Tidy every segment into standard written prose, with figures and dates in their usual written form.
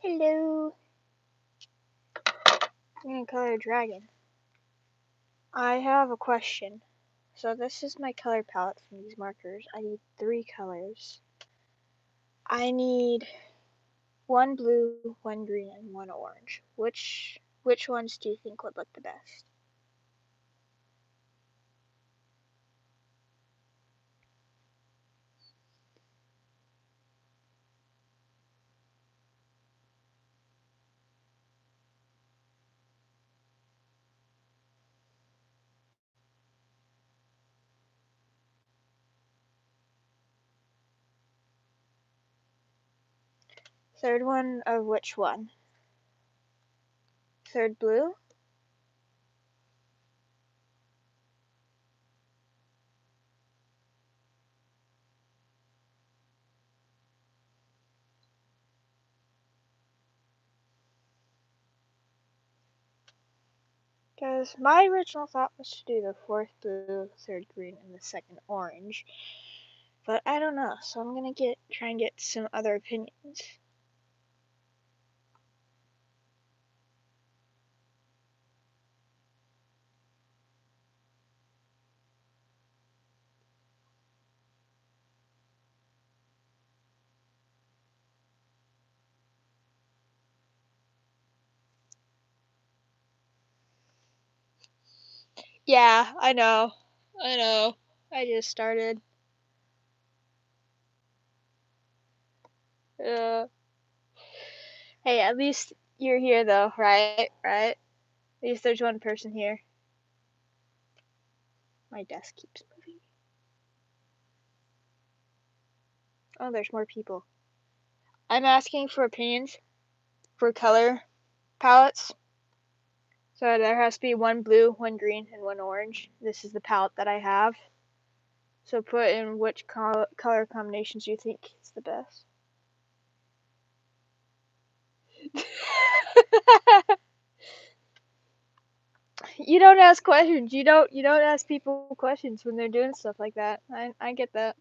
Hello. I'm gonna color a dragon. I have a question. So this is my color palette from these markers. I need 3 colors. I need 1 blue, 1 green, and 1 orange. Which ones do you think would look the best? Third one of which one? Third blue? Because my original thought was to do the 4th blue, 3rd green, and the 2nd orange. But I don't know, so I'm gonna try and get some other opinions. Yeah, I know. I just started. Uh, hey, at least you're here though, right? Right? At least there's one person here. My desk keeps moving. Oh, there's more people. I'm asking for opinions for color palettes. So there has to be 1 blue, 1 green, and 1 orange. This is the palette that I have. So put in which color combinations you think is the best. You don't ask questions. You don't ask people questions when they're doing stuff like that. I get that.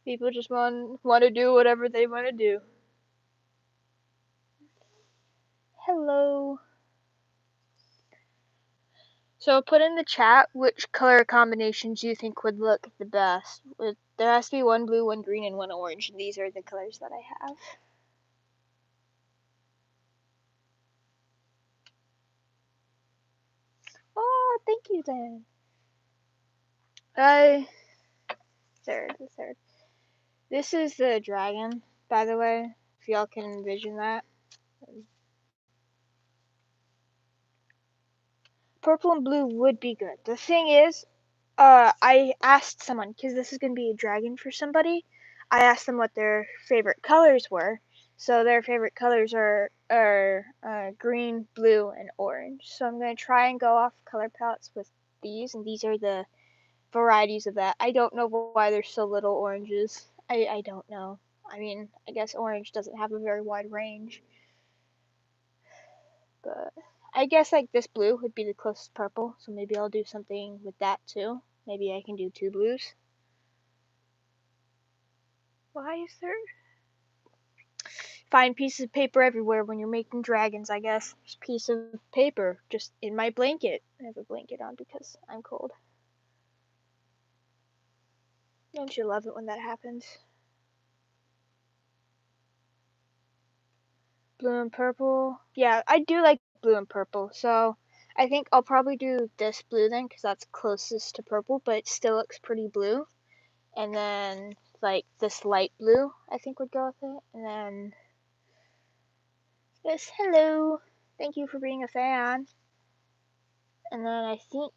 People just want to do whatever they want to do. Hello. So put in the chat which color combinations you think would look the best. There has to be 1 blue, 1 green, and 1 orange, and these are the colors that I have. Oh, thank you then. Third. This is the dragon, by the way, if y'all can envision that. Purple and blue would be good. The thing is, I asked someone, because this is going to be a dragon for somebody, I asked them what their favorite colors were. So their favorite colors are green, blue, and orange. So I'm going to try and go off color palettes with these, and these are the varieties of that. I don't know why there's so little oranges. I don't know. I mean, I guess orange doesn't have a very wide range. But I guess like this blue would be the closest purple, so maybe I'll do something with that too. Maybe I can do 2 blues. Why is there? Find pieces of paper everywhere when you're making dragons, I guess. Just a piece of paper just in my blanket. I have a blanket on because I'm cold. Don't you love it when that happens? Blue and purple. Yeah, I do like blue and purple, so I think I'll probably do this blue then because that's closest to purple, but it still looks pretty blue. And then like this light blue I think would go with it. And then this hello. Thank you for being a fan. And then I think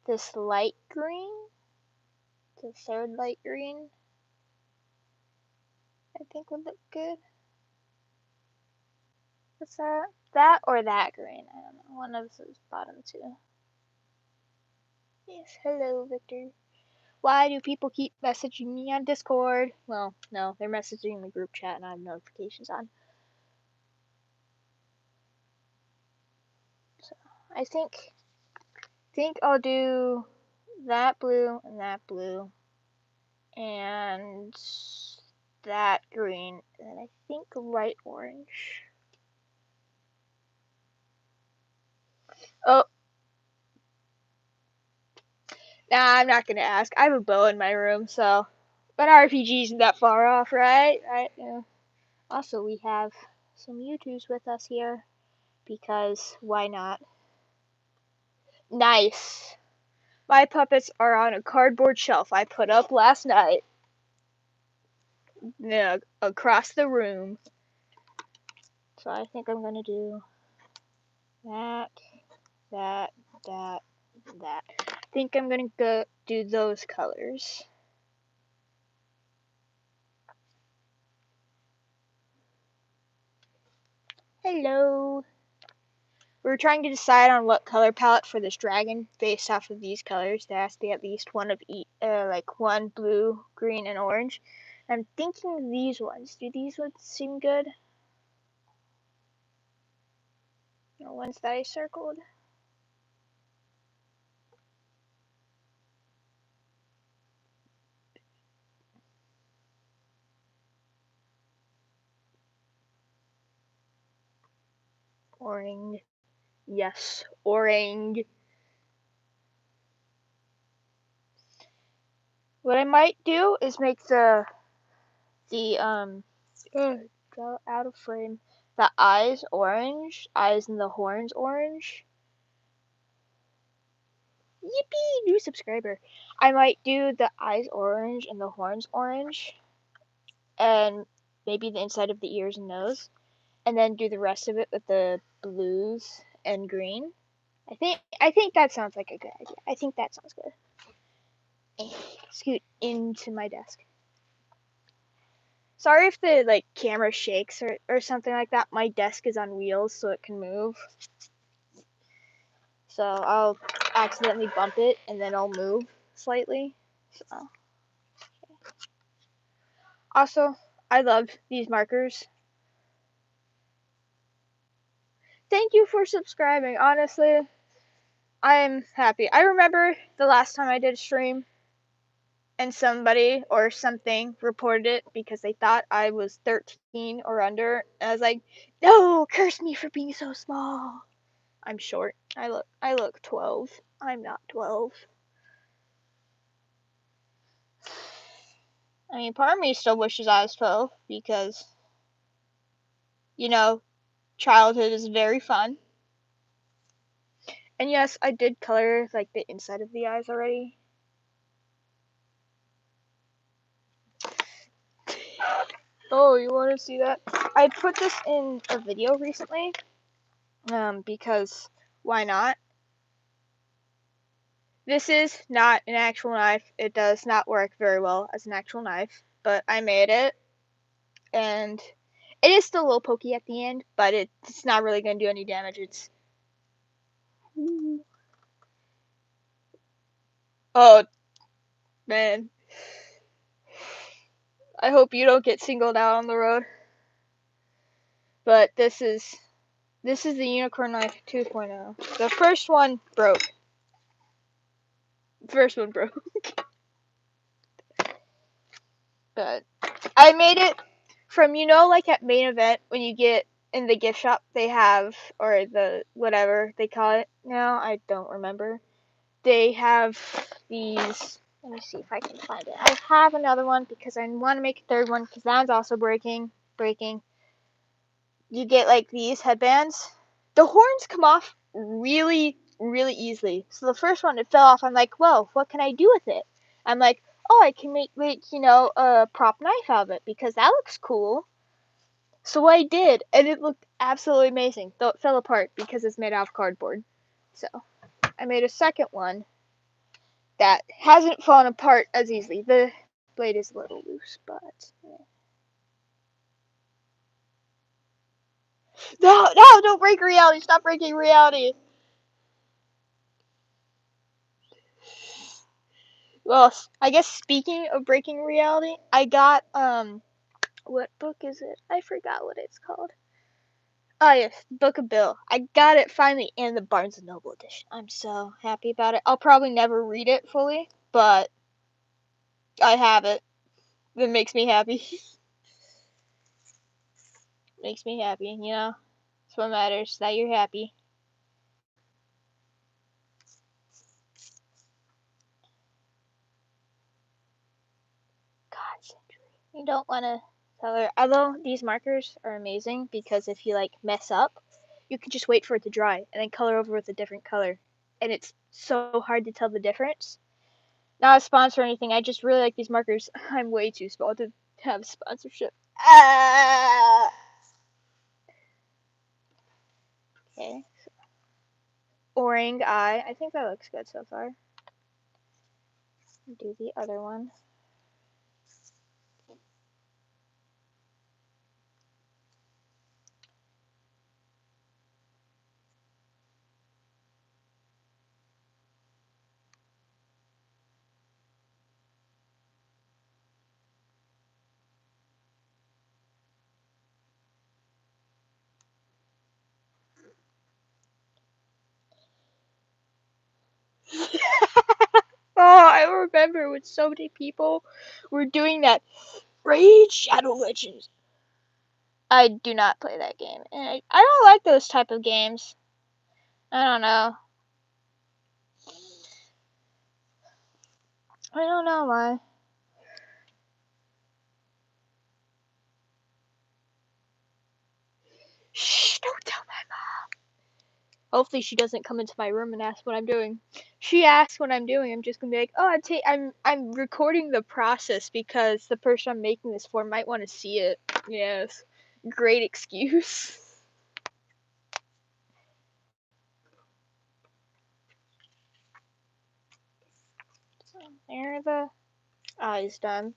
this light green, the third light green, I think would look good. What's that? That or that green? I don't know. One of those bottom two. Yes, hello, Victor. Why do people keep messaging me on Discord? Well, no, they're messaging in the group chat and I have notifications on. So I think I'll do that blue and that blue. And that green, and I think light orange. Oh, nah, I'm not gonna ask. I have a bow in my room, so. But RPG isn't that far off, right? Right, yeah. Also, we have some YouTubers with us here, because why not? Nice. My puppets are on a cardboard shelf I put up last night. Yeah, across the room. So I think I'm gonna do that, that, that, that. I think I'm gonna go do those colors. Hello. We were trying to decide on what color palette for this dragon based off of these colors. There has to be at least one of each, like one blue, green, and orange. I'm thinking these ones. Do these ones seem good? The ones that I circled. Orange. Yes, orange. What I might do is make the go out of frame. The eyes orange, eyes and the horns orange. Yippee! New subscriber. I might do the eyes orange and the horns orange, and maybe the inside of the ears and nose, and then do the rest of it with the blues and green. I think that sounds like a good idea. I think that sounds good. Scoot into my desk. Sorry if the like camera shakes or something like that. My desk is on wheels so it can move. So I'll accidentally bump it and then I'll move slightly. So also, I love these markers. Thank you for subscribing. Honestly, I'm happy. I remember the last time I did a stream and somebody or something reported it because they thought I was 13 or under. And I was like, no, curse me for being so small. I'm short. I look 12. I'm not 12. I mean, part of me still wishes I was 12 because, you know, childhood is very fun. And yes, I did color like the inside of the eyes already. Oh, you want to see that? I put this in a video recently, because why not? This is not an actual knife. It does not work very well as an actual knife, but I made it, and it is still a little pokey at the end, but it's not really going to do any damage. It's... Oh, man. I hope you don't get singled out on the road. But this is the Unicorn Knife 2.0. The first one broke. First one broke. But I made it from, like at Main Event when you get in the gift shop they have, or the whatever they call it now, I don't remember. They have these. Let me see if I can find it. I have another one because I want to make a third one because that one's also breaking. You get like these headbands. The horns come off really, really easily. So the first one, it fell off. I'm like, whoa, what can I do with it? I'm like, oh, I can make a prop knife out of it because that looks cool. So I did, and it looked absolutely amazing. Though it fell apart because it's made out of cardboard. So I made a second one that hasn't fallen apart as easily. The blade is a little loose, but no, don't break reality. Stop breaking reality. Well, I guess speaking of breaking reality, I got what book is it? I forgot what it's called. Oh yes, Book of Bill. I got it finally in the Barnes and Noble edition. I'm so happy about it. I'll probably never read it fully, but I have it. It makes me happy. makes me happy, you know? That's what matters, that you're happy. God, you don't want to tell her. Although these markers are amazing because if you like mess up, you can just wait for it to dry and then color over with a different color. And it's so hard to tell the difference. Not a sponsor or anything. I just really like these markers. I'm way too small to have sponsorship. Ah! Okay. Orang eye. I think that looks good so far. Do the other one. Oh, I remember when so many people were doing that. Raid Shadow Legends. I do not play that game. And I don't like those type of games. I don't know. I don't know why. Shh, don't tell my mom. Hopefully she doesn't come into my room and ask what I'm doing. She asks what I'm doing, I'm just gonna be like, oh, I'm recording the process because the person I'm making this for might want to see it. Yes, great excuse. So there the eyes done.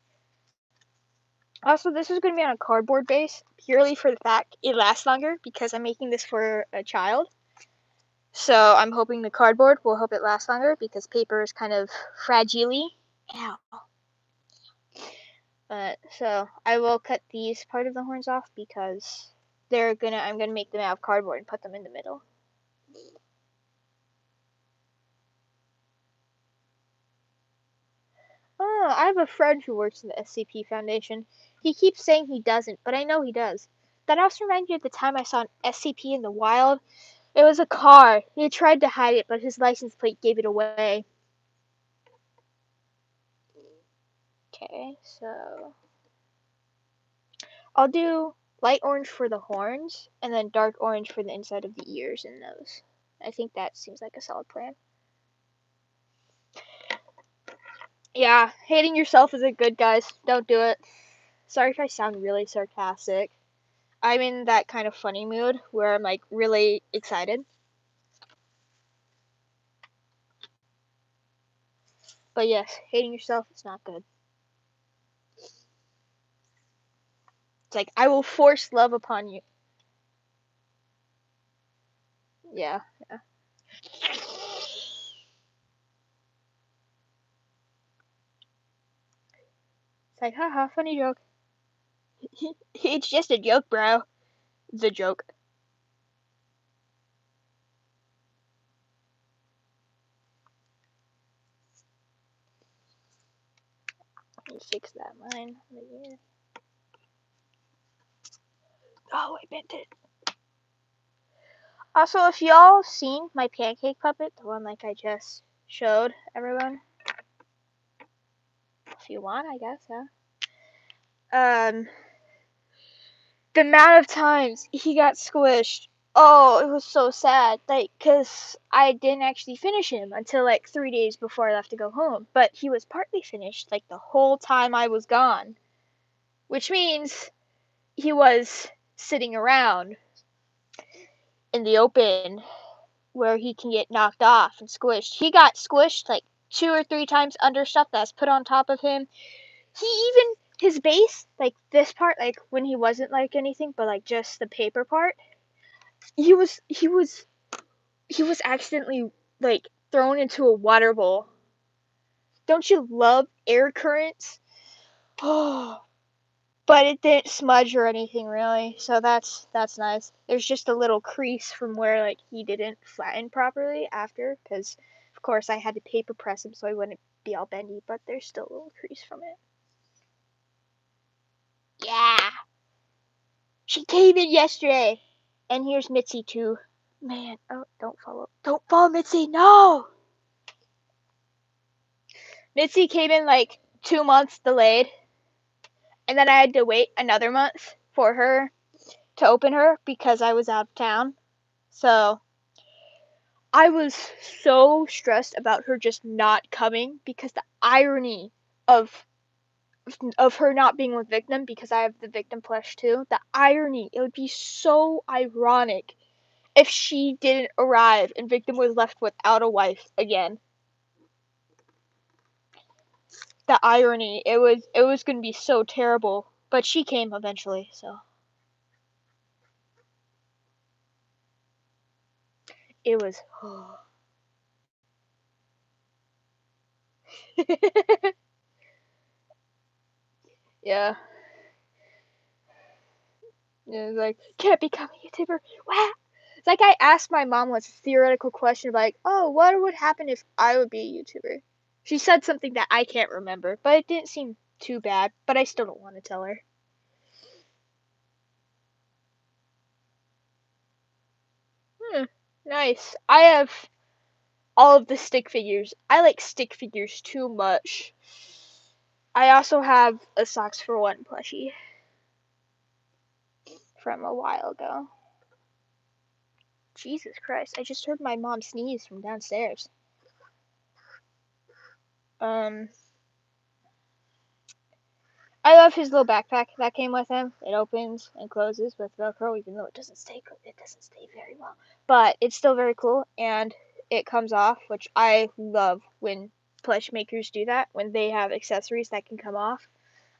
Also, this is going to be on a cardboard base purely for the fact it lasts longer because I'm making this for a child. So I'm hoping the cardboard will help it last longer because paper is kind of fragile. Ow. But so I will cut these part of the horns off because I'm gonna make them out of cardboard and put them in the middle. Oh, I have a friend who works in the SCP Foundation. He keeps saying he doesn't, but I know he does. That also reminds me of the time I saw an SCP in the wild. It was a car. He tried to hide it, but his license plate gave it away. Okay, so I'll do light orange for the horns and then dark orange for the inside of the ears and nose. I think that seems like a solid plan. Yeah, hating yourself isn't good, guys. Don't do it. Sorry if I sound really sarcastic. I'm in that kind of funny mood where I'm like really excited. But yes, hating yourself is not good. It's like I will force love upon you. Yeah, yeah. It's like, haha, funny joke. It's just a joke, bro. It's a joke. Let me fix that line right here. Oh, I bent it. Also, if y'all seen my pancake puppet, the one like I just showed everyone, if you want, I guess, yeah. The amount of times he got squished, oh, it was so sad. Like, cause I didn't actually finish him until like 3 days before I left to go home. But he was partly finished like the whole time I was gone, which means he was sitting around in the open where he can get knocked off and squished. He got squished like 2 or 3 times under stuff that's put on top of him. He even his base, like this part, like when he wasn't like anything but like just the paper part, he was accidentally like thrown into a water bowl. Don't you love air currents? Oh, but it didn't smudge or anything really, so that's nice. There's just a little crease from where like he didn't flatten properly after, because of course I had to paper press him so he wouldn't be all bendy, but there's still a little crease from it. Yeah. She came in yesterday. And here's Mitzi too. Man, oh, don't follow. Don't follow Mitzi, no! Mitzi came in like 2 months delayed. And then I had to wait another month for her to open her because I was out of town. So I was so stressed about her just not coming because the irony of her not being with Victim, because I have the Victim plush too. The irony, it would be so ironic if she didn't arrive and Victim was left without a wife again. The irony, it was gonna be so terrible. But she came eventually, so it was yeah. It was like, can't become a YouTuber. Wow. It's like I asked my mom once a theoretical question like, oh, what would happen if I would be a YouTuber? She said something that I can't remember, but it didn't seem too bad, but I still don't want to tell her. Hmm, nice. I have all of the stick figures. I like stick figures too much. I also have a Socks for One plushie from a while ago. Jesus Christ, I just heard my mom sneeze from downstairs. Um, I love his little backpack that came with him. It opens and closes with Velcro, even though it doesn't stay very well. But it's still very cool, and it comes off, which I love when plush makers do that, when they have accessories that can come off.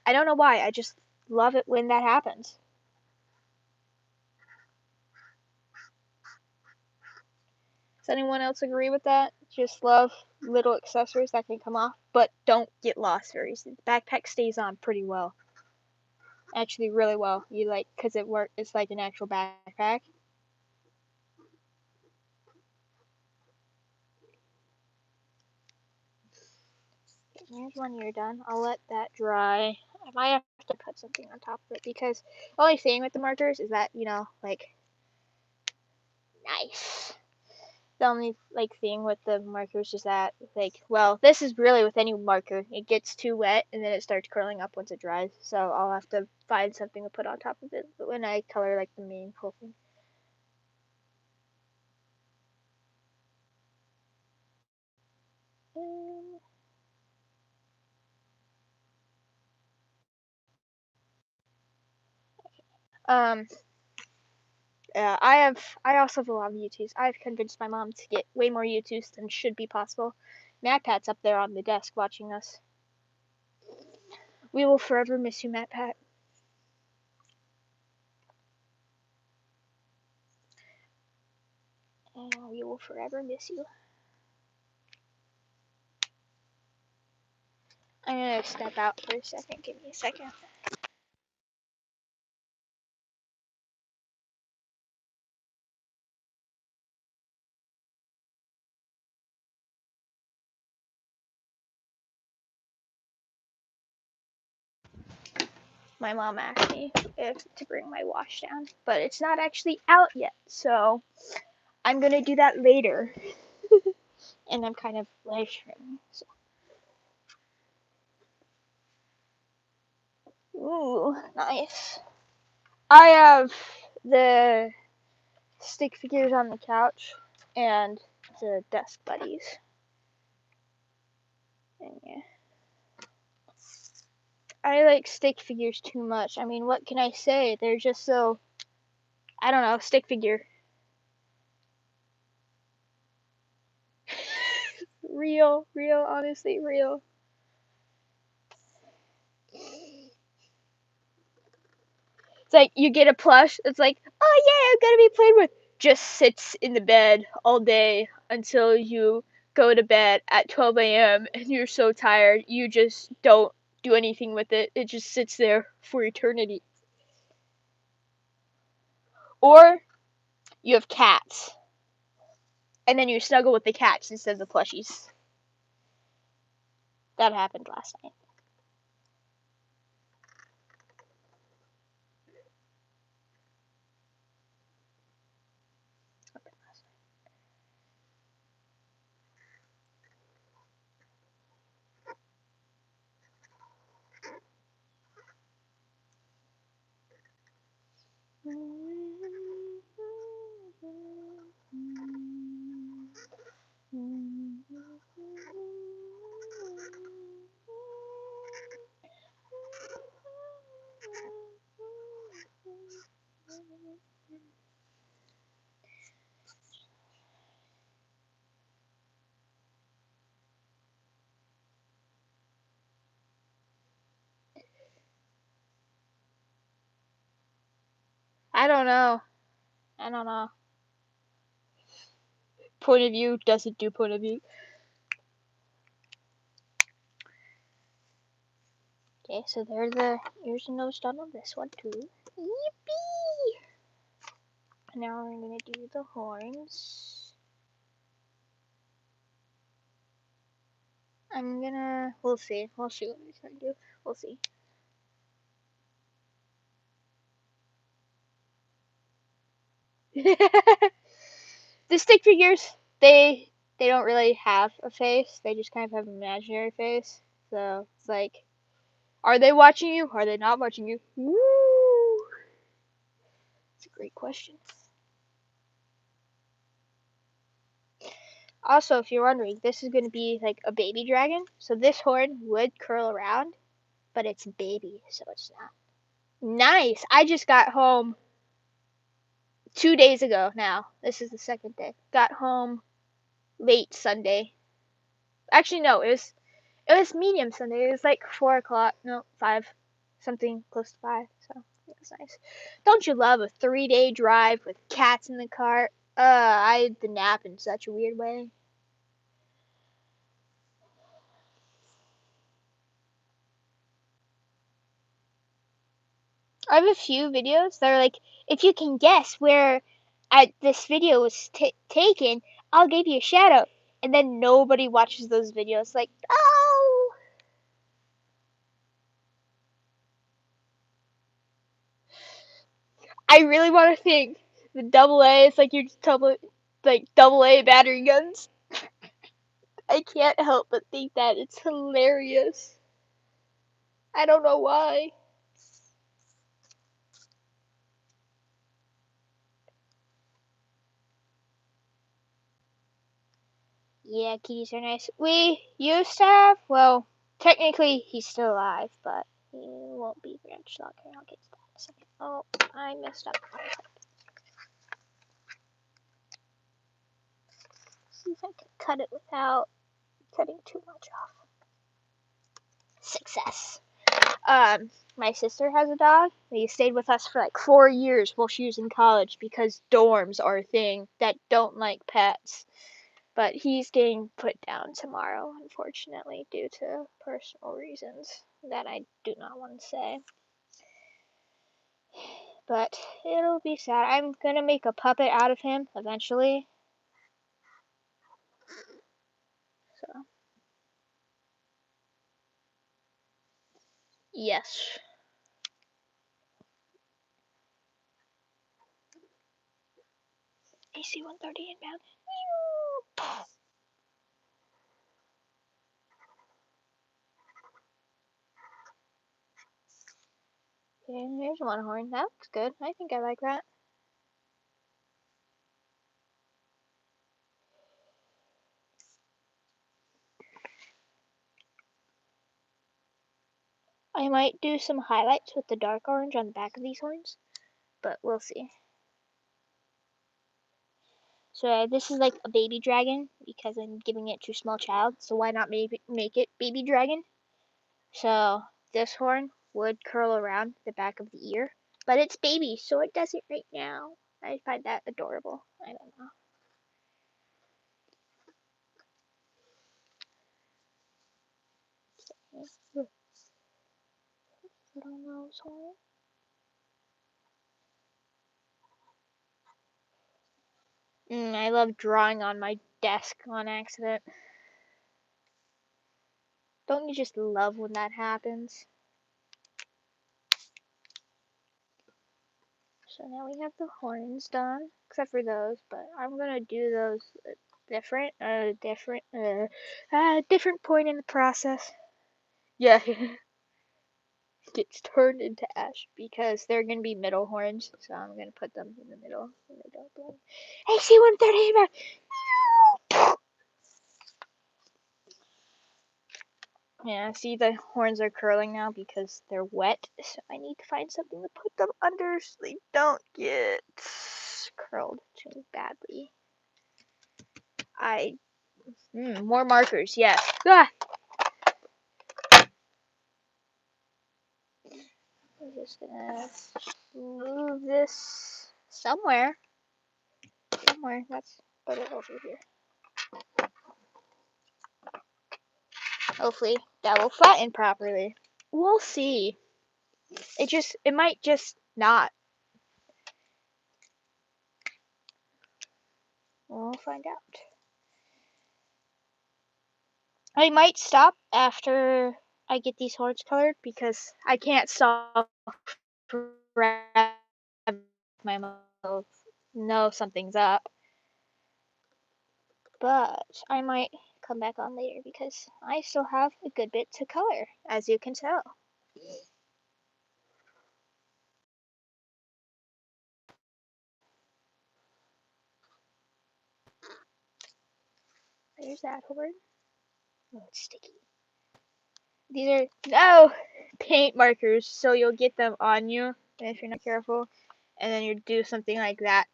I don't know why, I just love it when that happens. Does anyone else agree with that? Just love little accessories that can come off, but don't get lost very easily. The backpack stays on pretty well. Actually, really well. You like, because it's like an actual backpack. Here's when you're done. I'll let that dry. I might have to put something on top of it because the only thing with the markers is that, like, nice. The only, like, thing with the markers is that, like, well, this is really with any marker. It gets too wet and then it starts curling up once it dries. So I'll have to find something to put on top of it when I color, like, the main whole thing. Um, I also have a lot of U2s. I've convinced my mom to get way more U2s than should be possible. MatPat's up there on the desk watching us. We will forever miss you, MatPat. And we will forever miss you. I'm gonna step out for a second. Give me a second. My mom asked me to bring my wash down, but it's not actually out yet, so I'm gonna do that later. And I'm kind of live streaming. So. Ooh, nice. I have the stick figures on the couch and the desk buddies. And yeah. I like stick figures too much. I mean, what can I say? They're just so, I don't know, stick figure. Real, honestly, real. It's like you get a plush, it's like, oh yeah, I'm gonna be playing with. Just sits in the bed all day until you go to bed at 12 a.m. and you're so tired, you just don't do anything with it. It just sits there for eternity. Or you have cats, and then you snuggle with the cats instead of the plushies. That happened last night. I don't know. I don't know. Point of view doesn't do point of view. Okay, so there's the ears and nose done on this one too. Yippee! Now we're gonna do the horns. We'll see. We'll see what I can do. We'll see. The stick figures, they don't really have a face. They just kind of have an imaginary face. So it's like, are they watching you? Are they not watching you? Woo! It's a great question. Also, if you're wondering, this is going to be like a baby dragon. So this horn would curl around, but it's baby, so it's not. Nice! I just got home 2 days ago now. This is the second day. Got home late Sunday. Actually, no, it was medium Sunday. It was like 4 o'clock. No, 5. Something close to 5. So it was nice. Don't you love a 3-day drive with cats in the car? I had the nap in such a weird way. I have a few videos that are like, if you can guess where this video was taken, I'll give you a shout out. And then nobody watches those videos. Like, oh! I really want to think the double A is like your double A battery guns. I can't help but think that it's hilarious. I don't know why. Yeah, kitties are nice. We used to have, well, technically he's still alive, but he won't be very much longer. I'll get to that in a second. Oh, I messed up. See if I can cut it without cutting too much off. Success. My sister has a dog. He stayed with us for like 4 years while she was in college because dorms are a thing that don't like pets. But he's getting put down tomorrow, unfortunately, due to personal reasons that I do not want to say. But it'll be sad. I'm gonna make a puppet out of him eventually. So, yes. AC 130 inbound. Okay, here's one horn. That looks good. I think I like that. I might do some highlights with the dark orange on the back of these horns, but we'll see. So this is like a baby dragon because I'm giving it to a small child, so why not make it baby dragon? So this horn would curl around the back of the ear, but it's baby, so it does it right now. I find that adorable. I don't know. Little nose horn. I love drawing on my desk on accident. Don't you just love when that happens? So now we have the horns done, except for those, but I'm gonna do those different point in the process. Yeah. gets turned into ash because they're gonna be middle horns. So I'm gonna put them in the middle. Hey, C-130! Yeah, see the horns are curling now because they're wet. So I need to find something to put them under so they don't get curled too badly. More markers, yes. Ah! I'm just gonna move this somewhere. Let's put it over here. Hopefully that will flatten properly. We'll see. It might just not. We'll find out. I might stop after I get these horns colored because I can't stop my mouth. Know something's up. But I might come back on later because I still have a good bit to color, as you can tell. There's that horn. Oh, it's sticky. These are no paint markers, so you'll get them on you if you're not careful, and then you do something like that.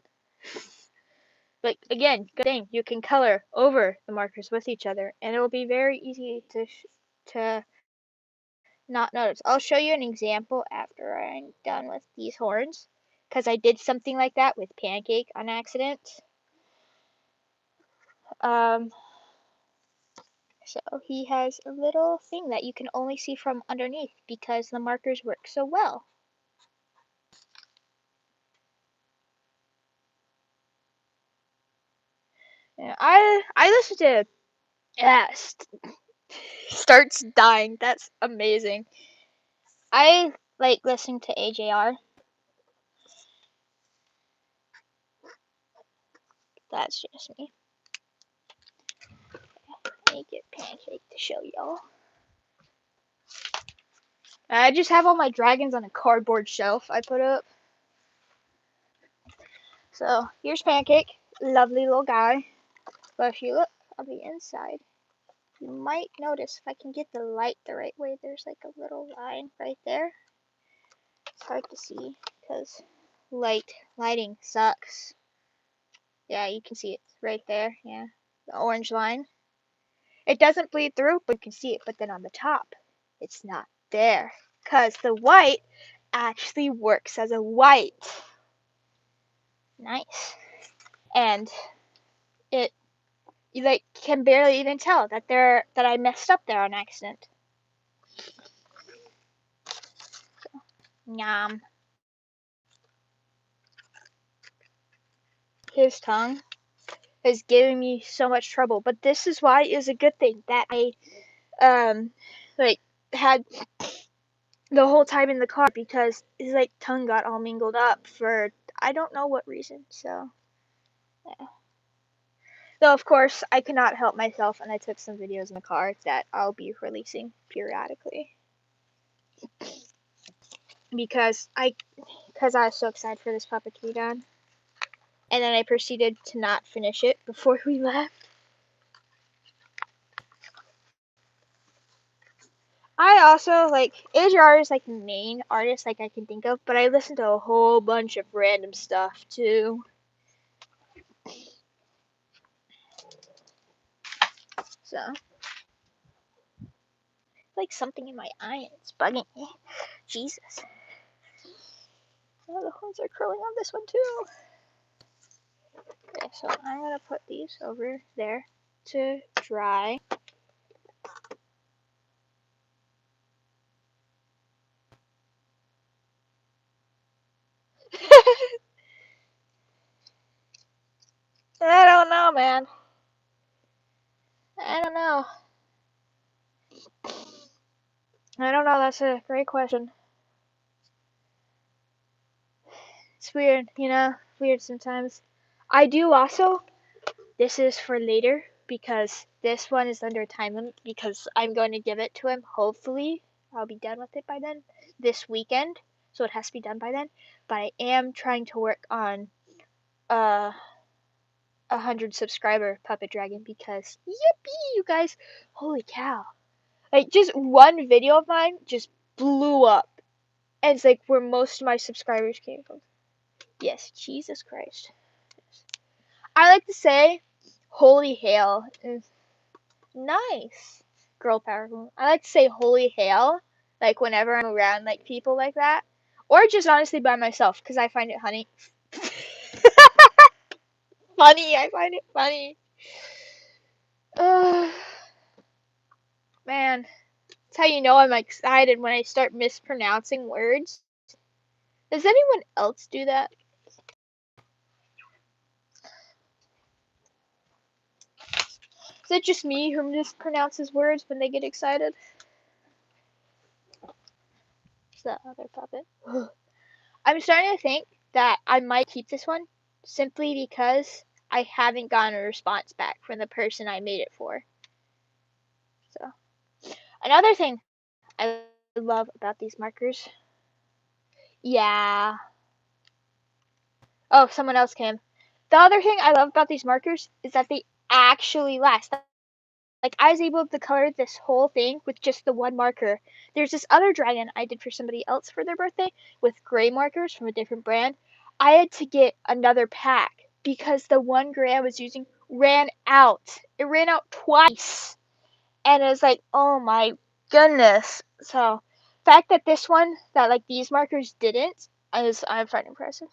But again, good thing you can color over the markers with each other, and it will be very easy to not notice. I'll show you an example after I'm done with these horns, because I did something like that with Pancake on accident. So he has a little thing that you can only see from underneath because the markers work so well. Yeah, I listened to starts dying. That's amazing. I like listening to AJR. That's just me. Let me get Pancake to show y'all. I just have all my dragons on a cardboard shelf I put up. So here's Pancake, lovely little guy. But if you look on the inside, you might notice if I can get the light the right way, there's like a little line right there. It's hard to see because lighting sucks. Yeah, you can see it right there. Yeah, the orange line. It doesn't bleed through, but you can see it. But then on the top, it's not there because the white actually works as a white. Nice. And it you like can barely even tell that I messed up there on accident. Yum. His tongue is giving me so much trouble, but this is why it's a good thing that I like had the whole time in the car because his like tongue got all mingled up for I don't know what reason. So yeah. Though of course I could not help myself and I took some videos in the car that I'll be releasing periodically. Because I was so excited for this puppet to be done. And then I proceeded to not finish it before we left. I also like AJR is like the main artist like I can think of, but I listen to a whole bunch of random stuff too. So like something in my eye and it's bugging me. Jesus. Oh, the horns are curling on this one too. Okay, so I'm gonna put these over there to dry. I don't know, man. I don't know. I don't know. That's a great question. It's weird, weird sometimes. I do also, this is for later because this one is under time limit because I'm going to give it to him. Hopefully, I'll be done with it by then. this weekend, so it has to be done by then. But I am trying to work on uh 100 subscriber Puppet Dragon because yippee, you guys! Holy cow! Like just one video of mine just blew up, and it's like where most of my subscribers came from. Yes, Jesus Christ. I like to say, "Holy hail!" Nice. Girl power. I like to say "Holy hail" like whenever I'm around like people like that, or just honestly by myself because I find it funny. I find it funny. Ugh, man, that's how you know I'm excited when I start mispronouncing words. Does anyone else do that? Is it just me who mispronounces words when they get excited? Is that other puppet? I'm starting to think that I might keep this one simply because I haven't gotten a response back from the person I made it for. So, another thing I love about these markers. Yeah. Oh, someone else came. The other thing I love about these markers is that they actually last. Like, I was able to color this whole thing with just the one marker. There's this other dragon I did for somebody else for their birthday with gray markers from a different brand. I had to get another pack because the one gray I was using ran out. It ran out twice. And it was like, oh my goodness. So, the fact that this one, that like these markers didn't, I'm finding impressive.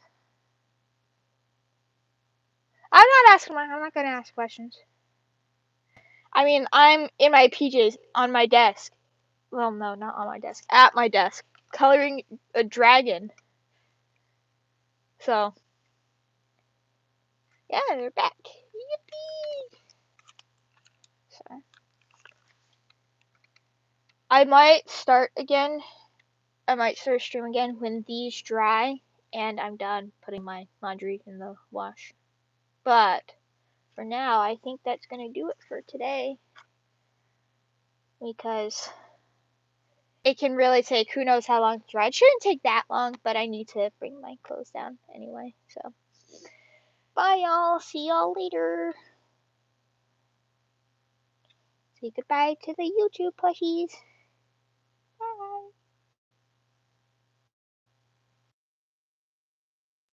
I'm not gonna ask questions. I mean, I'm in my PJs on my desk. Well, no, not on my desk. At my desk, coloring a dragon. So, yeah, they're back. Yippee! So, I might start again. I might start a stream again when these dry and I'm done putting my laundry in the wash. But for now, I think that's gonna do it for today because it can really take who knows how long to dry. It shouldn't take that long, but I need to bring my clothes down anyway. So, bye y'all. See y'all later. Say goodbye to the YouTube plushies.